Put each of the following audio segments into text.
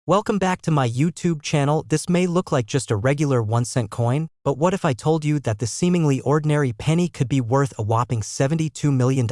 Welcome back to my YouTube channel. This may look like just a regular 1-cent coin, but what if I told you that this seemingly ordinary penny could be worth a whopping $72 million?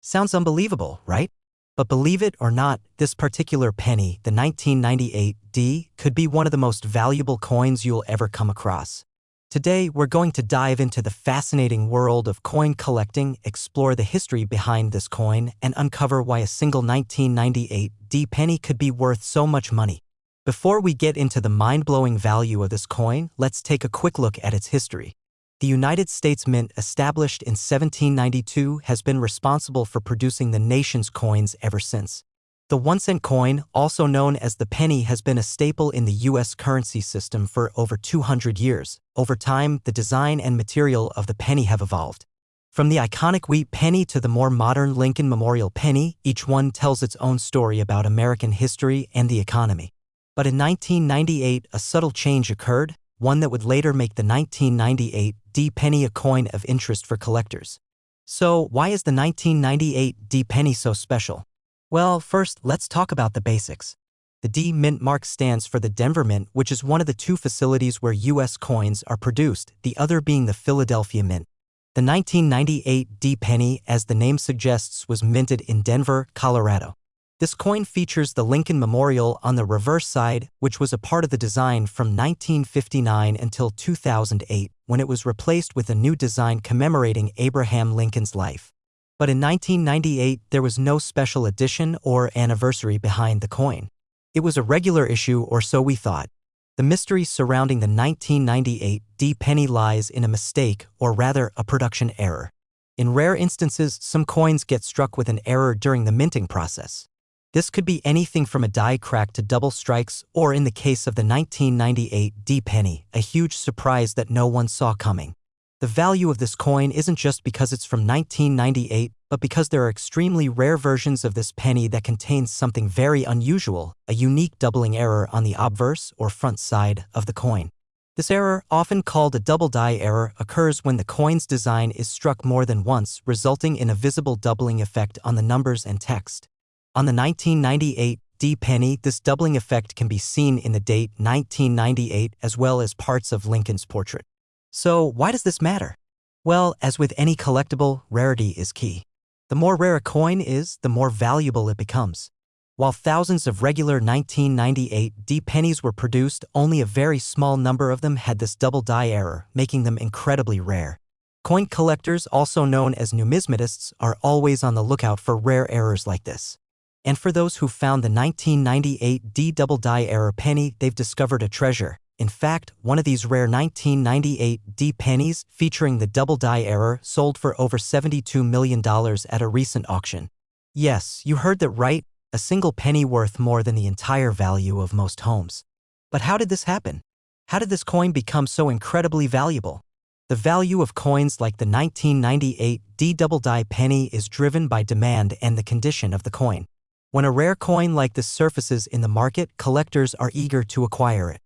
Sounds unbelievable, right? But believe it or not, this particular penny, the 1998 D, could be one of the most valuable coins you'll ever come across. Today, we're going to dive into the fascinating world of coin collecting, explore the history behind this coin, and uncover why a single 1998 D penny could be worth so much money. Before we get into the mind-blowing value of this coin, let's take a quick look at its history. The United States Mint, established in 1792, has been responsible for producing the nation's coins ever since. The 1-cent coin, also known as the penny, has been a staple in the U.S. currency system for over 200 years. Over time, the design and material of the penny have evolved. From the iconic wheat penny to the more modern Lincoln Memorial penny, each one tells its own story about American history and the economy. But in 1998, a subtle change occurred, one that would later make the 1998 D penny a coin of interest for collectors. So, why is the 1998 D penny so special? Well, first, let's talk about the basics. The D Mint mark stands for the Denver Mint, which is one of the two facilities where U.S. coins are produced, the other being the Philadelphia Mint. The 1998 D penny, as the name suggests, was minted in Denver, Colorado. This coin features the Lincoln Memorial on the reverse side, which was a part of the design from 1959 until 2008, when it was replaced with a new design commemorating Abraham Lincoln's life. But in 1998, there was no special edition or anniversary behind the coin. It was a regular issue, or so we thought. The mystery surrounding the 1998 D penny lies in a mistake, or rather a production error. In rare instances, some coins get struck with an error during the minting process. This could be anything from a die crack to double strikes, or in the case of the 1998 D penny, a huge surprise that no one saw coming. The value of this coin isn't just because it's from 1998, but because there are extremely rare versions of this penny that contains something very unusual, a unique doubling error on the obverse or front side of the coin. This error, often called a double die error, occurs when the coin's design is struck more than once, resulting in a visible doubling effect on the numbers and text. On the 1998 D penny, this doubling effect can be seen in the date 1998 as well as parts of Lincoln's portrait. So, why does this matter? Well, as with any collectible, rarity is key. The more rare a coin is, the more valuable it becomes. While thousands of regular 1998 D pennies were produced, only a very small number of them had this double die error, making them incredibly rare. Coin collectors, also known as numismatists, are always on the lookout for rare errors like this. And for those who found the 1998 D double die error penny, they've discovered a treasure. In fact, one of these rare 1998 D pennies, featuring the double die error, sold for over $72 million at a recent auction. Yes, you heard that right, a single penny worth more than the entire value of most homes. But how did this happen? How did this coin become so incredibly valuable? The value of coins like the 1998 D double die penny is driven by demand and the condition of the coin. When a rare coin like this surfaces in the market, collectors are eager to acquire it.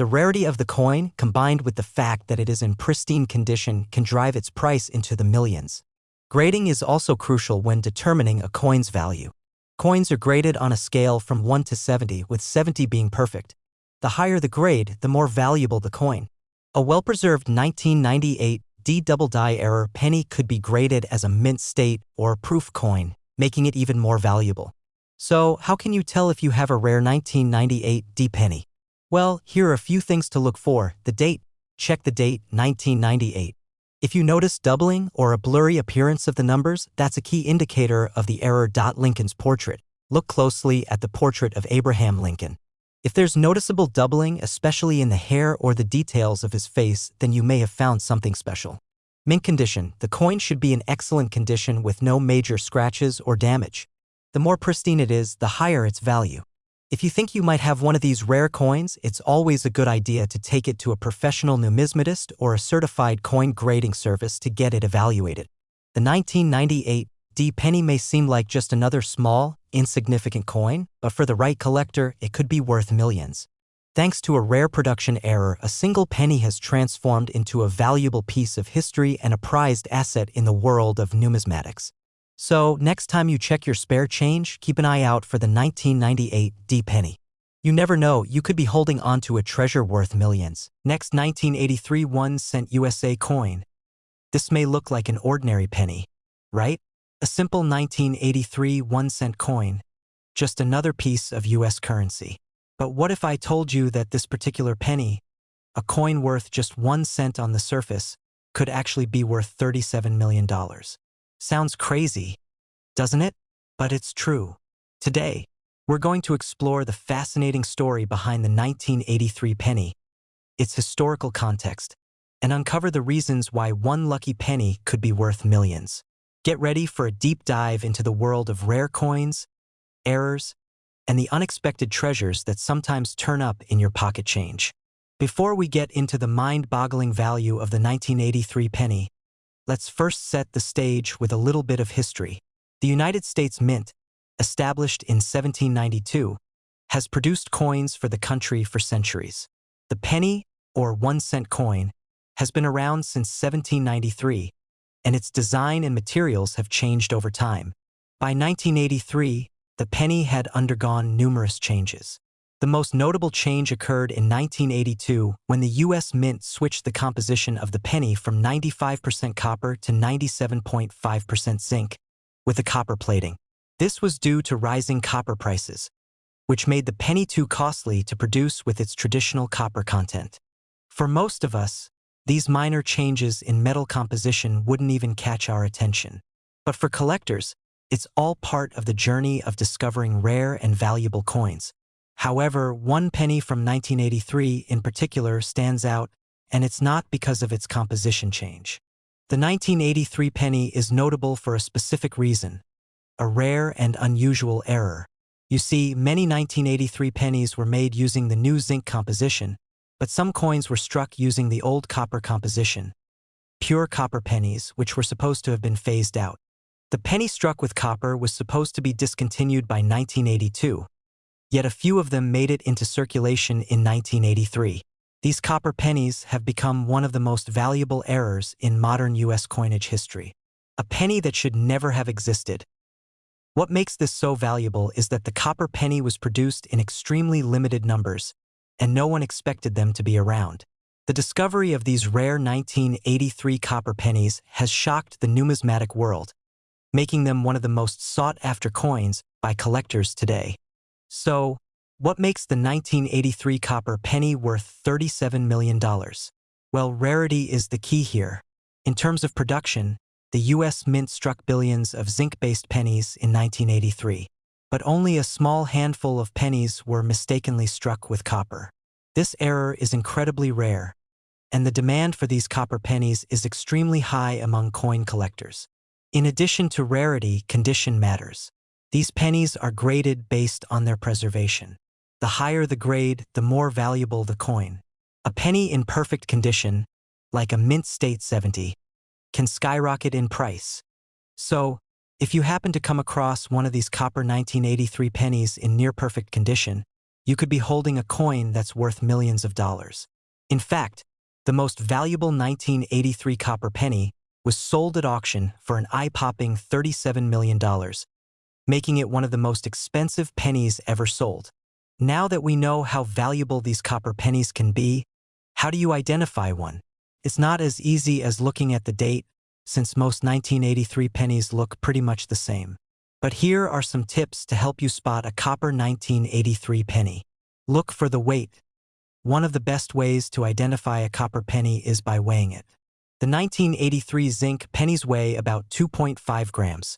The rarity of the coin, combined with the fact that it is in pristine condition, can drive its price into the millions. Grading is also crucial when determining a coin's value. Coins are graded on a scale from 1 to 70, with 70 being perfect. The higher the grade, the more valuable the coin. A well-preserved 1998 D double die error penny could be graded as a mint state or proof coin, making it even more valuable. So, how can you tell if you have a rare 1998 D penny? Well, here are a few things to look for. The date. Check the date, 1998. If you notice doubling or a blurry appearance of the numbers, that's a key indicator of the error. Lincoln's portrait. Look closely at the portrait of Abraham Lincoln. If there's noticeable doubling, especially in the hair or the details of his face, then you may have found something special. Mint condition. The coin should be in excellent condition with no major scratches or damage. The more pristine it is, the higher its value. If you think you might have one of these rare coins, it's always a good idea to take it to a professional numismatist or a certified coin grading service to get it evaluated. The 1998 D penny may seem like just another small, insignificant coin, but for the right collector, it could be worth millions. Thanks to a rare production error, a single penny has transformed into a valuable piece of history and a prized asset in the world of numismatics. So, next time you check your spare change, keep an eye out for the 1998 D penny. You never know, you could be holding onto a treasure worth millions. Next, 1983 1-cent USA coin. This may look like an ordinary penny, right? A simple 1983 1-cent coin, just another piece of US currency. But what if I told you that this particular penny, a coin worth just 1 cent on the surface, could actually be worth $37 million? Sounds crazy, doesn't it? But it's true. Today, we're going to explore the fascinating story behind the 1983 penny, its historical context, and uncover the reasons why one lucky penny could be worth millions. Get ready for a deep dive into the world of rare coins, errors, and the unexpected treasures that sometimes turn up in your pocket change. Before we get into the mind-boggling value of the 1983 penny, let's first set the stage with a little bit of history. The United States Mint, established in 1792, has produced coins for the country for centuries. The penny, or 1-cent coin, has been around since 1793, and its design and materials have changed over time. By 1983, the penny had undergone numerous changes. The most notable change occurred in 1982 when the U.S. Mint switched the composition of the penny from 95% copper to 97.5% zinc, with the copper plating. This was due to rising copper prices, which made the penny too costly to produce with its traditional copper content. For most of us, these minor changes in metal composition wouldn't even catch our attention. But for collectors, it's all part of the journey of discovering rare and valuable coins. However, one penny from 1983 in particular stands out, and it's not because of its composition change. The 1983 penny is notable for a specific reason: a rare and unusual error. You see, many 1983 pennies were made using the new zinc composition, but some coins were struck using the old copper composition, pure copper pennies, which were supposed to have been phased out. The penny struck with copper was supposed to be discontinued by 1982, yet a few of them made it into circulation in 1983. These copper pennies have become one of the most valuable errors in modern U.S. coinage history. A penny that should never have existed. What makes this so valuable is that the copper penny was produced in extremely limited numbers, and no one expected them to be around. The discovery of these rare 1983 copper pennies has shocked the numismatic world, making them one of the most sought-after coins by collectors today. So, what makes the 1983 copper penny worth $37 million? Well, rarity is the key here. In terms of production, the U.S. Mint struck billions of zinc-based pennies in 1983, but only a small handful of pennies were mistakenly struck with copper. This error is incredibly rare, and the demand for these copper pennies is extremely high among coin collectors. In addition to rarity, condition matters. These pennies are graded based on their preservation. The higher the grade, the more valuable the coin. A penny in perfect condition, like a mint state 70, can skyrocket in price. So, if you happen to come across one of these copper 1983 pennies in near-perfect condition, you could be holding a coin that's worth millions of dollars. In fact, the most valuable 1983 copper penny was sold at auction for an eye-popping $37 million, making it one of the most expensive pennies ever sold. Now that we know how valuable these copper pennies can be, how do you identify one? It's not as easy as looking at the date, since most 1983 pennies look pretty much the same. But here are some tips to help you spot a copper 1983 penny. Look for the weight. One of the best ways to identify a copper penny is by weighing it. The 1983 zinc pennies weigh about 2.5 grams,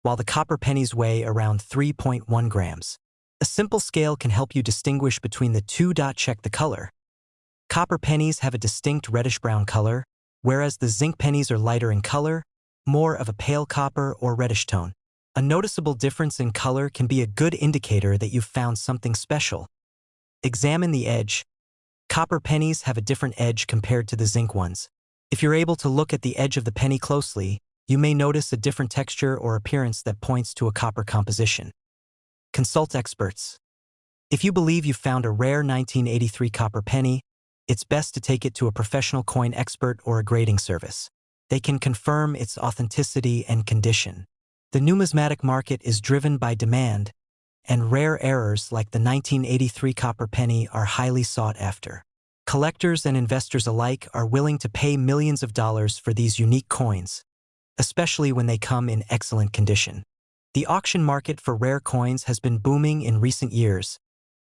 while the copper pennies weigh around 3.1 grams. A simple scale can help you distinguish between the two. Check the color. Copper pennies have a distinct reddish-brown color, whereas the zinc pennies are lighter in color, more of a pale copper or reddish tone. A noticeable difference in color can be a good indicator that you've found something special. Examine the edge. Copper pennies have a different edge compared to the zinc ones. If you're able to look at the edge of the penny closely, you may notice a different texture or appearance that points to a copper composition. Consult experts. If you believe you've found a rare 1983 copper penny, it's best to take it to a professional coin expert or a grading service. They can confirm its authenticity and condition. The numismatic market is driven by demand, and rare errors like the 1983 copper penny are highly sought after. Collectors and investors alike are willing to pay millions of dollars for these unique coins, especially when they come in excellent condition. The auction market for rare coins has been booming in recent years,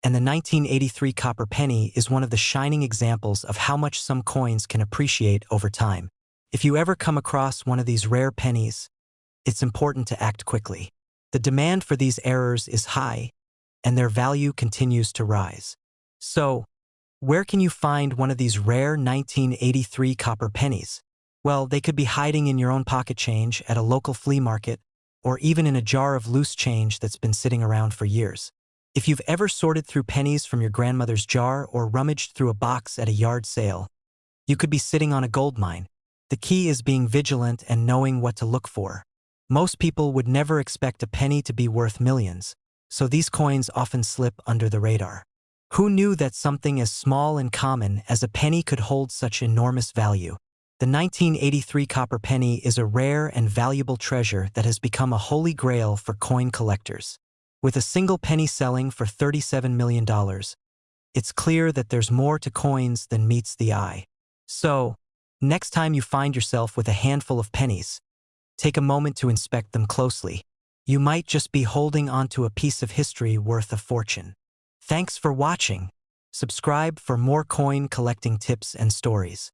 and the 1983 copper penny is one of the shining examples of how much some coins can appreciate over time. If you ever come across one of these rare pennies, it's important to act quickly. The demand for these errors is high, and their value continues to rise. So, where can you find one of these rare 1983 copper pennies? Well, they could be hiding in your own pocket change at a local flea market, or even in a jar of loose change that's been sitting around for years. If you've ever sorted through pennies from your grandmother's jar or rummaged through a box at a yard sale, you could be sitting on a gold mine. The key is being vigilant and knowing what to look for. Most people would never expect a penny to be worth millions, so these coins often slip under the radar. Who knew that something as small and common as a penny could hold such enormous value? The 1983 copper penny is a rare and valuable treasure that has become a holy grail for coin collectors. With a single penny selling for $37 million, it's clear that there's more to coins than meets the eye. So, next time you find yourself with a handful of pennies, take a moment to inspect them closely. You might just be holding onto a piece of history worth a fortune. Thanks for watching. Subscribe for more coin collecting tips and stories.